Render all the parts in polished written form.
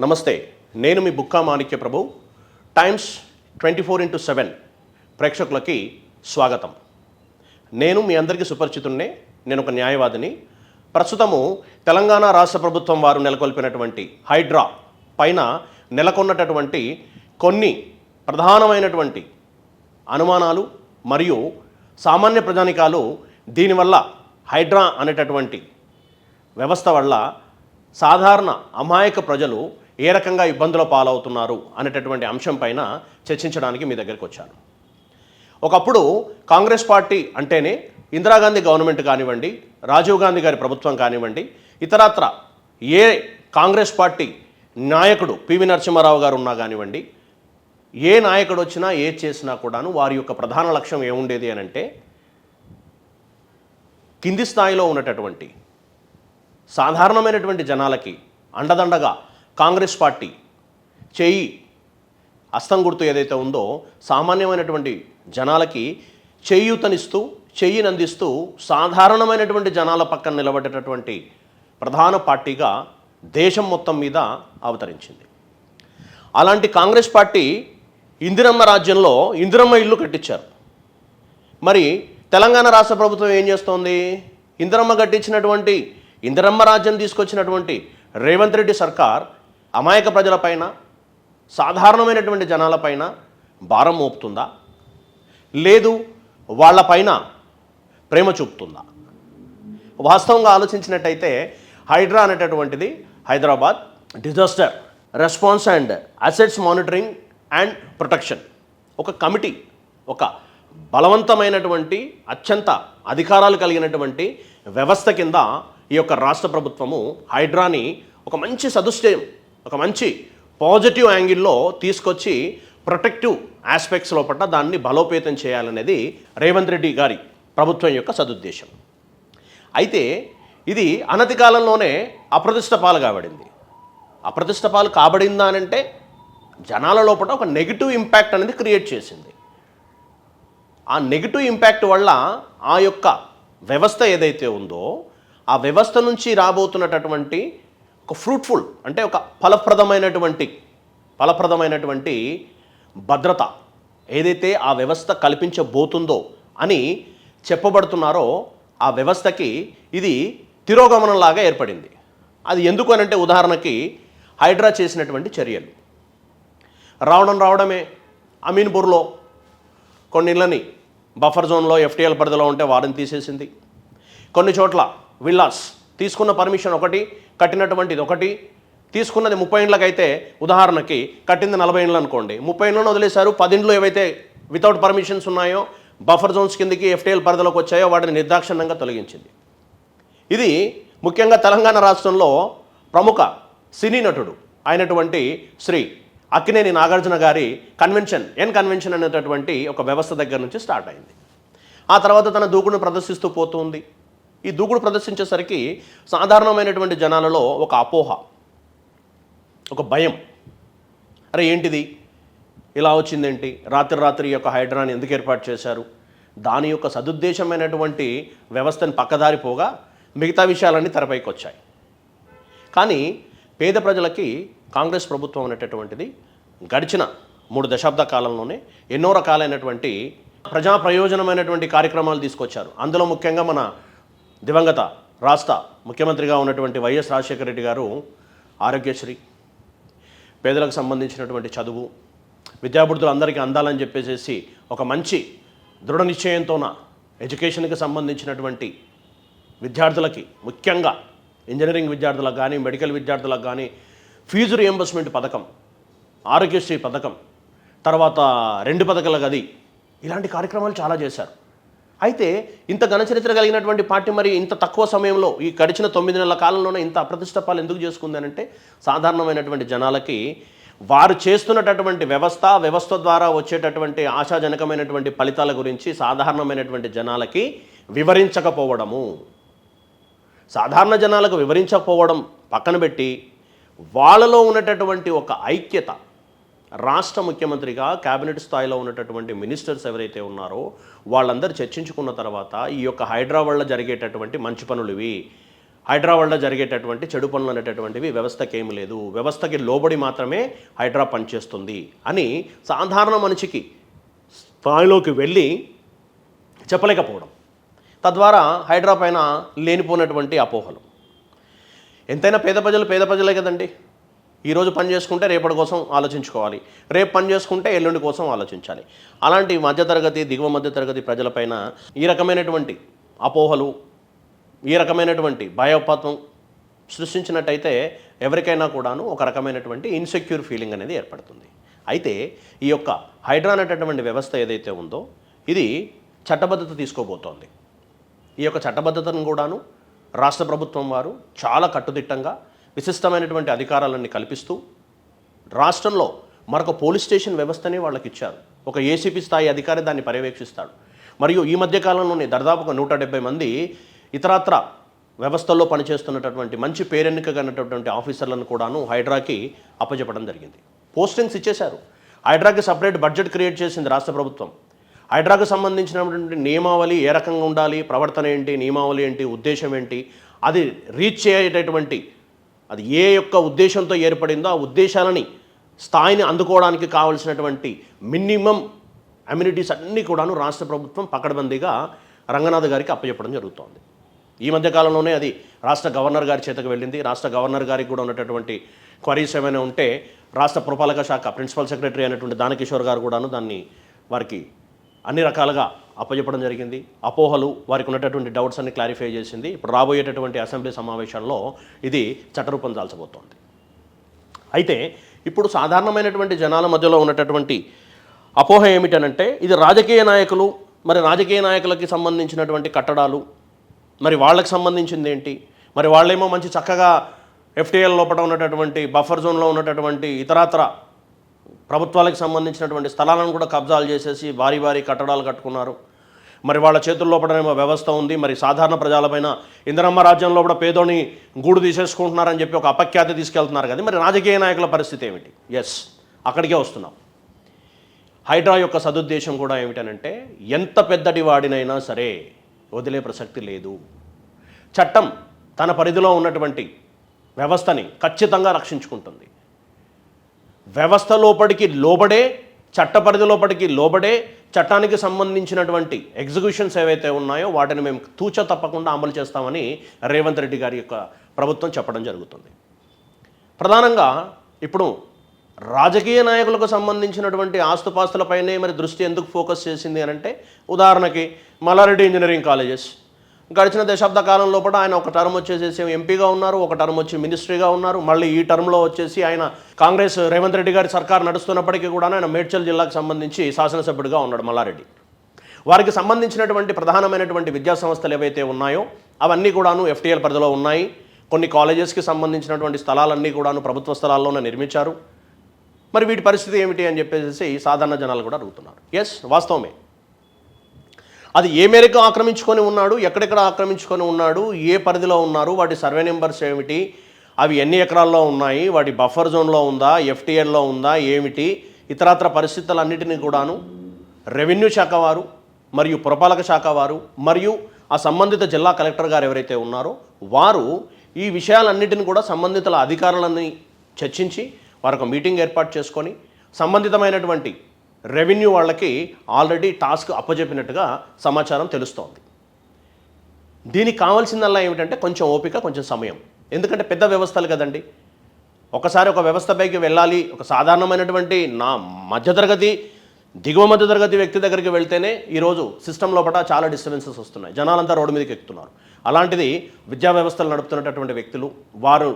నమస్తే, నేను మీ బుక్కా మాణిక్య ప్రభు. Times 24x7 ప్రేక్షకులకి స్వాగతం. నేను మీ అందరికీ సుపరిచితున్నే. నేను ఒక న్యాయవాదిని. ప్రస్తుతము తెలంగాణ రాష్ట్ర ప్రభుత్వం వారు నెలకొల్పినటువంటి హైడ్రా పైన నెలకొన్నటువంటి కొన్ని ప్రధానమైనటువంటి అనుమానాలు మరియు సామాన్య ప్రజానికాలు దీనివల్ల హైడ్రా అనేటటువంటి వ్యవస్థ వల్ల సాధారణ అమాయక ప్రజలు ఏ రకంగా ఇబ్బందుల పాలవుతున్నారు అనేటటువంటి అంశం పైన చర్చించడానికి మీ దగ్గరికి వచ్చాను. ఒకప్పుడు కాంగ్రెస్ పార్టీ అంటేనే ఇందిరాగాంధీ గవర్నమెంట్ కానివ్వండి, రాజీవ్ గాంధీ గారి ప్రభుత్వం కానివ్వండి, ఇతరత్ర ఏ కాంగ్రెస్ పార్టీ నాయకుడు పివి నరసింహారావు గారు ఉన్నా కానివ్వండి, ఏ నాయకుడు వచ్చినా ఏ చేసినా కూడాను వారి యొక్క ప్రధాన లక్ష్యం ఏముండేది అని అంటే కింది స్థాయిలో ఉన్నటటువంటి సాధారణమైనటువంటి జనాలకి అండదండగా కాంగ్రెస్ పార్టీ చేయి అస్తం గుర్తు ఏదైతే ఉందో సామాన్యమైనటువంటి జనాలకి చేయూతనిస్తూ చెయ్యినందిస్తూ సాధారణమైనటువంటి జనాల పక్కన నిలబడేటటువంటి ప్రధాన పార్టీగా దేశం మొత్తం మీద అవతరించింది. అలాంటి కాంగ్రెస్ పార్టీ ఇందిరమ్మ రాజ్యంలో ఇందిరమ్మ ఇల్లు కట్టించారు. మరి తెలంగాణ రాష్ట్ర ప్రభుత్వం ఏం చేస్తోంది? ఇందిరమ్మ రాజ్యం తీసుకొచ్చినటువంటి రేవంత్ రెడ్డి సర్కార్ అమాయక ప్రజలపైన, సాధారణమైనటువంటి జనాలపైన భారం మోపుతుందా, లేదు వాళ్ళపైన ప్రేమ చూపుతుందా? వాస్తవంగా ఆలోచించినట్టయితే హైడ్రా అనేటటువంటిది Hyderabad disaster response and assets monitoring and protection ఒక కమిటీ, ఒక బలవంతమైనటువంటి అత్యంత అధికారాలు కలిగినటువంటి వ్యవస్థ కింద ఈ యొక్క రాష్ట్ర ప్రభుత్వము హైడ్రాని ఒక మంచి సదుష్టయం, ఒక మంచి పాజిటివ్ యాంగిల్లో తీసుకొచ్చి ప్రొటెక్టివ్ ఆస్పెక్ట్స్ లోపల దాన్ని బలోపేతం చేయాలనేది రేవంత్ రెడ్డి గారి ప్రభుత్వం యొక్క సదుద్దేశం. అయితే ఇది అనతి కాలంలోనే అప్రతిష్ట పాలు కాబడింది. అప్రతిష్ట పాలు కాబడిందా అనంటే జనాల లోపల ఒక నెగిటివ్ ఇంపాక్ట్ అనేది క్రియేట్ చేసింది. ఆ నెగిటివ్ ఇంపాక్ట్ వల్ల ఆ యొక్క వ్యవస్థ ఏదైతే ఉందో ఆ వ్యవస్థ నుంచి రాబోతున్నటువంటి ఒక ఫ్రూట్ఫుల్ అంటే ఒక ఫలప్రదమైనటువంటి భద్రత ఏదైతే ఆ వ్యవస్థ కల్పించబోతుందో అని చెప్పబడుతున్నారో ఆ వ్యవస్థకి ఇది తిరోగమనంలాగా ఏర్పడింది. అది ఎందుకు అనంటే ఉదాహరణకి హైడ్రా చేసినటువంటి చర్యలు రావడమే అమీన్పూర్లో కొన్ని ఇళ్ళని బఫర్ జోన్లో ఎఫ్టీఎల్ పరిధిలో ఉంటే వారిని తీసేసింది. కొన్ని చోట్ల విల్లాస్ తీసుకున్న పర్మిషన్ ఒకటి, కట్టినటువంటిది ఒకటి, తీసుకున్నది 30 ఇండ్లకైతే ఉదాహరణకి కట్టింది 40 ఇండ్లు అనుకోండి, 30 ఇండ్లను వదిలేశారు. 10 ఇండ్లు ఏవైతే వితౌట్ పర్మిషన్స్ ఉన్నాయో బఫర్ జోన్స్ కిందకి ఎఫ్టీఎల్ పరిధిలోకి వచ్చాయో వాటిని నిర్దాక్షిణ్యంగా తొలగించింది. ఇది ముఖ్యంగా తెలంగాణ రాష్ట్రంలో ప్రముఖ సినీ నటుడు అయినటువంటి శ్రీ అక్కినేని నాగార్జున గారి కన్వెన్షన్ అనేటటువంటి ఒక వ్యవస్థ దగ్గర నుంచి స్టార్ట్ అయింది. ఆ తర్వాత తన దూకుడును ప్రదర్శిస్తూ పోతుంది. ఈ దూకుడు ప్రదర్శించేసరికి సాధారణమైనటువంటి జనాలలో ఒక అపోహ, ఒక భయం, అరే ఏంటిది ఇలా వచ్చిందేంటి, రాత్రి యొక్క హైడ్రాని ఎందుకు ఏర్పాటు చేశారు, దాని యొక్క సదుద్దేశమైనటువంటి వ్యవస్థను పక్కదారి పోగా మిగతా విషయాలన్నీ తెరపైకి వచ్చాయి. కానీ పేద ప్రజలకి కాంగ్రెస్ ప్రభుత్వం అనేటటువంటిది గడిచిన 3 దశాబ్ద కాలంలోనే ఎన్నో రకాలైనటువంటి ప్రజా ప్రయోజనమైనటువంటి కార్యక్రమాలు తీసుకొచ్చారు. అందులో ముఖ్యంగా మన దివంగత రాష్ట్ర ముఖ్యమంత్రిగా ఉన్నటువంటి వైఎస్ రాజశేఖర రెడ్డి గారు ఆరోగ్యశ్రీ, పేదలకు సంబంధించినటువంటి చదువు, విద్యార్థులందరికీ అందాలని చెప్పేసి ఒక మంచి దృఢ నిశ్చయంతోన ఎడ్యుకేషన్కి సంబంధించినటువంటి విద్యార్థులకి, ముఖ్యంగా ఇంజనీరింగ్ విద్యార్థులకు కానీ మెడికల్ విద్యార్థులకు కానీ ఫీజు రియంబర్స్మెంట్ పథకం, ఆరోగ్యశ్రీ పథకం, తర్వాత 2 పథకాల గది, ఇలాంటి కార్యక్రమాలు చాలా చేశారు. అయితే ఇంత ఘనచరిత్ర కలిగినటువంటి పార్టీ మరి ఇంత తక్కువ సమయంలో ఈ గడిచిన 9 నెలల కాలంలోనే ఇంత అప్రతిష్టపాలు ఎందుకు చేసుకుందనంటే సాధారణమైనటువంటి జనాలకి వారు చేస్తున్నటువంటి వ్యవస్థ ద్వారా వచ్చేటటువంటి ఆశాజనకమైనటువంటి ఫలితాల గురించి సాధారణమైనటువంటి జనాలకి వివరించకపోవడము. సాధారణ జనాలకు వివరించకపోవడం పక్కన పెట్టి వాళ్ళలో ఉన్నటటువంటి ఒక ఐక్యత, రాష్ట్ర ముఖ్యమంత్రిగా క్యాబినెట్ స్థాయిలో ఉన్నటువంటి మినిస్టర్స్ ఎవరైతే ఉన్నారో వాళ్ళందరూ చర్చించుకున్న తర్వాత ఈ యొక్క హైడ్రా వల్ల జరిగేటటువంటి మంచి పనులు ఇవి, హైడ్రా వల్ల జరిగేటటువంటి చెడు పనులు అనేటటువంటివి వ్యవస్థకి ఏమి లేదు, వ్యవస్థకి లోబడి మాత్రమే హైడ్రా పనిచేస్తుంది అని సాధారణ మనిషికి స్థాయిలోకి వెళ్ళి చెప్పలేకపోవడం, తద్వారా హైడ్రా పైన లేనిపోయినటువంటి అపోహలు. ఎంతైనా పేద ప్రజలే కదండి. ఈరోజు పని చేసుకుంటే రేపటి కోసం ఆలోచించుకోవాలి, రేపు పని చేసుకుంటే ఎల్లుండి కోసం ఆలోచించాలి. అలాంటి మధ్యతరగతి, దిగువ మధ్యతరగతి ప్రజలపైన ఈ రకమైనటువంటి అపోహలు, ఈ రకమైనటువంటి భయోపాతం సృష్టించినట్టయితే ఎవరికైనా కూడాను ఒక రకమైనటువంటి ఇన్సెక్యూర్ ఫీలింగ్ అనేది ఏర్పడుతుంది. అయితే ఈ యొక్క హైడ్రా అనేటటువంటి వ్యవస్థ ఏదైతే ఉందో ఇది చట్టబద్ధత తీసుకోబోతోంది. ఈ యొక్క చట్టబద్ధతను కూడాను రాష్ట్ర ప్రభుత్వం వారు చాలా కట్టుదిట్టంగా విశిష్టమైనటువంటి అధికారాలన్నీ కల్పిస్తూ రాష్ట్రంలో మరొక పోలీస్ స్టేషన్ వ్యవస్థని వాళ్ళకి ఇచ్చారు. ఒక ఏసీపీ స్థాయి అధికారి దాన్ని పర్యవేక్షిస్తాడు. మరియు ఈ మధ్యకాలంలోనే దాదాపుగా 170 మంది ఇతరత్ర వ్యవస్థల్లో పనిచేస్తున్నటువంటి మంచి పేరెన్నికగన్నటువంటి ఆఫీసర్లను కూడాను హైడ్రాకి అప్పచెప్పడం జరిగింది. పోస్టింగ్స్ ఇచ్చేశారు. హైడ్రాకి సపరేట్ బడ్జెట్ క్రియేట్ చేసింది రాష్ట్ర ప్రభుత్వం. హైడ్రాకు సంబంధించినటువంటి నియమావళి ఏ రకంగా ఉండాలి, ప్రవర్తన ఏంటి, నియమావళి ఏంటి, ఉద్దేశం ఏంటి, అది రీచ్ చేయటటువంటి అది ఏ యొక్క ఉద్దేశంతో ఏర్పడిందో ఆ ఉద్దేశాలని స్థాయిని అందుకోవడానికి కావలసినటువంటి మినిమం అమ్యూనిటీస్ అన్నీ కూడాను రాష్ట్ర ప్రభుత్వం పకడ్బందీగా రంగనాథ్ గారికి అప్పచెప్పడం జరుగుతోంది. ఈ మధ్యకాలంలోనే అది రాష్ట్ర గవర్నర్ గారి చేతకు వెళ్ళింది. రాష్ట్ర గవర్నర్ గారికి కూడా ఉన్నటువంటి క్వరీస్ ఏమైనా ఉంటే రాష్ట్ర పురపాలక శాఖ ప్రిన్సిపల్ సెక్రటరీ అయినటువంటి దానకిషోర్ గారు కూడాను దాన్ని వారికి అన్ని రకాలుగా అప్పచెప్పడం జరిగింది. అపోహలు, వారికి ఉన్నటువంటి డౌట్స్ అన్ని క్లారిఫై చేసింది. ఇప్పుడు రాబోయేటటువంటి అసెంబ్లీ సమావేశాల్లో ఇది చట్టరూపం దాల్చబోతోంది. అయితే ఇప్పుడు సాధారణమైనటువంటి జనాల మధ్యలో ఉన్నటువంటి అపోహ ఏమిటనంటే ఇది రాజకీయ నాయకులు, మరి రాజకీయ నాయకులకి సంబంధించినటువంటి కట్టడాలు, మరి వాళ్ళకి సంబంధించింది ఏంటి, మరి వాళ్ళేమో మంచి చక్కగా ఎఫ్టీఎల్ లోపల ఉన్నటువంటి బఫర్ జోన్లో ఉన్నటువంటి ఇతరత్ర ప్రభుత్వాలకు సంబంధించినటువంటి స్థలాలను కూడా కబ్జాలు చేసేసి భారీ భారీ కట్టడాలు కట్టుకున్నారు. మరి వాళ్ళ చేతుల్లో పడనేమో వ్యవస్థ ఉంది, మరి సాధారణ ప్రజలపైన ఇందిరమ్మ రాజ్యంలో కూడా పేదోని గూడు తీసేసుకుంటున్నారని చెప్పి ఒక అపఖ్యాతి తీసుకెళ్తున్నారు కదా. మరి రాజకీయ నాయకుల పరిస్థితి ఏమిటి? ఎస్, అక్కడికే వస్తున్నాం. హైడ్రా యొక్క సదుద్దేశం కూడా ఏమిటనంటే ఎంత పెద్దటి వాడినైనా సరే వదిలే ప్రసక్తి లేదు. చట్టం తన పరిధిలో ఉన్నటువంటి వ్యవస్థని ఖచ్చితంగా రక్షించుకుంటుంది. వ్యవస్థ లోపలికి లోబడే, చట్ట పరిధి లోపలికి లోబడే చట్టానికి సంబంధించినటువంటి ఎగ్జిక్యూషన్స్ ఏవైతే ఉన్నాయో వాటిని మేము తూచ తప్పకుండా అమలు చేస్తామని రేవంత్ రెడ్డి గారి యొక్క ప్రభుత్వం చెప్పడం జరుగుతుంది. ప్రధానంగా ఇప్పుడు రాజకీయ నాయకులకు సంబంధించినటువంటి ఆస్తుపాస్తులపైనే మరి దృష్టి ఎందుకు ఫోకస్ చేసింది అని అంటే, ఉదాహరణకి మల్లారెడ్డి ఇంజనీరింగ్ కాలేజెస్ గడిచిన దశాబ్ద కాలం లోపల ఆయన ఒక టర్మ్ వచ్చేసి ఎంపీగా ఉన్నారు, ఒక టర్మ్ వచ్చి మినిస్ట్రీగా ఉన్నారు. మళ్ళీ ఈ టర్మ్లో వచ్చేసి ఆయన కాంగ్రెస్ రేవంత్ రెడ్డి గారి సర్కార్ నడుస్తున్నప్పటికీ కూడా ఆయన మేడ్చల్ జిల్లాకు సంబంధించి శాసనసభ్యుడిగా ఉన్నాడు మల్లారెడ్డి. వారికి సంబంధించినటువంటి ప్రధానమైనటువంటి విద్యా సంస్థలు ఏవైతే ఉన్నాయో అవన్నీ కూడాను ఎఫ్టీఎల్ పరిధిలో ఉన్నాయి. కొన్ని కాలేజెస్కి సంబంధించినటువంటి స్థలాలన్నీ కూడాను ప్రభుత్వ స్థలాల్లోనే నిర్మించారు. మరి వీటి పరిస్థితి ఏమిటి అని చెప్పేసి సాధారణ జనాలు కూడా అడుగుతున్నారు. ఎస్, వాస్తవమే. అది ఏ మేరకు ఆక్రమించుకొని ఉన్నాడు, ఎక్కడెక్కడ ఆక్రమించుకొని ఉన్నాడు, ఏ పరిధిలో ఉన్నారు, వాటి సర్వే నెంబర్స్ ఏమిటి, అవి ఎన్ని ఎకరాల్లో ఉన్నాయి, వాటి బఫర్ జోన్లో ఉందా, ఎఫ్టీఎల్లో ఉందా, ఏమిటి, ఇతరత్ర పరిస్థితులన్నిటినీ కూడాను రెవెన్యూ శాఖ వారు మరియు పురపాలక శాఖ వారు మరియు ఆ సంబంధిత జిల్లా కలెక్టర్ గారు ఎవరైతే ఉన్నారో వారు ఈ విషయాలన్నిటిని కూడా సంబంధిత అధికారులని చర్చించి వారు ఒక మీటింగ్ ఏర్పాటు చేసుకొని సంబంధితమైనటువంటి రెవెన్యూ వాళ్ళకి ఆల్రెడీ టాస్క్ అప్పచెప్పినట్టుగా సమాచారం తెలుస్తోంది. దీనికి కావాల్సిందల్లా ఏమిటంటే కొంచెం ఓపిక, కొంచెం సమయం. ఎందుకంటే పెద్ద వ్యవస్థలు కదండి. ఒకసారి ఒక వ్యవస్థపైకి వెళ్ళాలి, ఒక సాధారణమైనటువంటి నా మధ్యతరగతి, దిగువ మధ్యతరగతి వ్యక్తి దగ్గరికి వెళ్తేనే ఈరోజు సిస్టమ్ లోపల చాలా డిస్టర్బెన్సెస్ వస్తున్నాయి. జనాలంతా రోడ్డు మీదకి ఎక్కుతున్నారు. అలాంటిది విద్యా వ్యవస్థలు నడుపుతున్నటువంటి వ్యక్తులు, వారు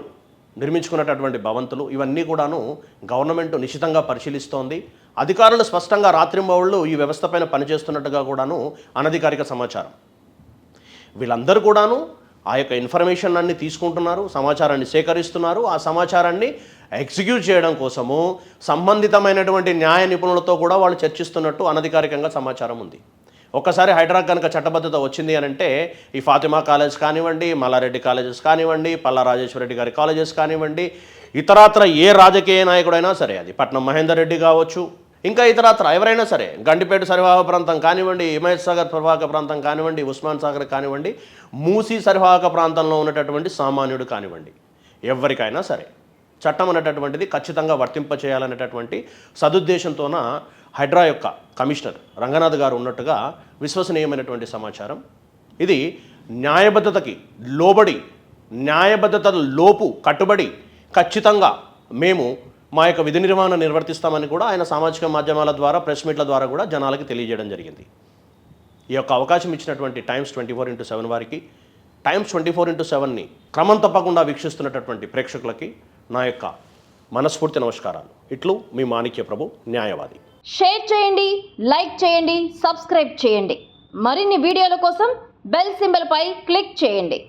నిర్మించుకున్నటువంటి భవంతులు, ఇవన్నీ కూడాను గవర్నమెంట్ నిశితంగా పరిశీలిస్తోంది. అధికారులు స్పష్టంగా రాత్రింబవళ్ళు ఈ వ్యవస్థ పైన పనిచేస్తున్నట్టుగా కూడాను అనధికారిక సమాచారం. వీళ్ళందరూ కూడాను ఆ యొక్క ఇన్ఫర్మేషన్ అన్ని తీసుకుంటున్నారు, సమాచారాన్ని సేకరిస్తున్నారు. ఆ సమాచారాన్ని ఎగ్జిక్యూట్ చేయడం కోసము సంబంధితమైనటువంటి న్యాయ నిపుణులతో కూడా వాళ్ళు చర్చిస్తున్నట్టు అనధికారికంగా సమాచారం ఉంది. ఒక్కసారి హైడ్రా కనుక చట్టబద్ధత వచ్చింది అని అంటే ఈ ఫాతిమా కాలేజ్ కానివ్వండి, మల్లారెడ్డి కాలేజెస్ కానివ్వండి, పల్లా రాజేశ్వరరెడ్డి గారి కాలేజెస్ కానివ్వండి, ఇతరత్ర ఏ రాజకీయ నాయకుడైనా సరే, అది పట్నం మహేందర్ రెడ్డి కావచ్చు, ఇంకా ఇతరత్ర ఎవరైనా సరే గండిపేట సరివాహక ప్రాంతం కానివ్వండి, హిమాయత్ సాగర్ పరివాహక ప్రాంతం కానివ్వండి, ఉస్మాన్ సాగర్ కానివ్వండి, మూసీ సరివాహక ప్రాంతంలో ఉన్నటువంటి సామాన్యుడు కానివ్వండి, ఎవరికైనా సరే చట్టం అనేటటువంటిది ఖచ్చితంగా వర్తింపచేయాలనేటటువంటి సదుద్దేశంతోన హైడ్రా యొక్క కమిషనర్ రంగనాథ్ గారు ఉన్నట్టుగా విశ్వసనీయమైనటువంటి సమాచారం. ఇది న్యాయబద్ధతకి లోబడి, న్యాయబద్ధత లోపు కట్టుబడి ఖచ్చితంగా మేము మా యొక్క విధి నిర్వహణ నిర్వర్తిస్తామని కూడా ఆయన సామాజిక మాధ్యమాల ద్వారా, ప్రెస్ మీట్ల ద్వారా కూడా జనాలకి తెలియజేయడం జరిగింది. ఈ యొక్క అవకాశం ఇచ్చినటువంటి టైమ్స్ 24/7 వారికి, టైమ్స్ 24/7ని క్రమం తప్పకుండా వీక్షిస్తున్నటువంటి ప్రేక్షకులకి నా యొక్క మనస్ఫూర్తి నమస్కారాలు. ఇట్లు మీ మాణిక్య ప్రభు, న్యాయవాది. షేర్ చేయండి, లైక్ చేయండి, సబ్స్క్రైబ్ చేయండి. మరిన్ని వీడియోల కోసం బెల్ సింబల్ పై క్లిక్ చేయండి.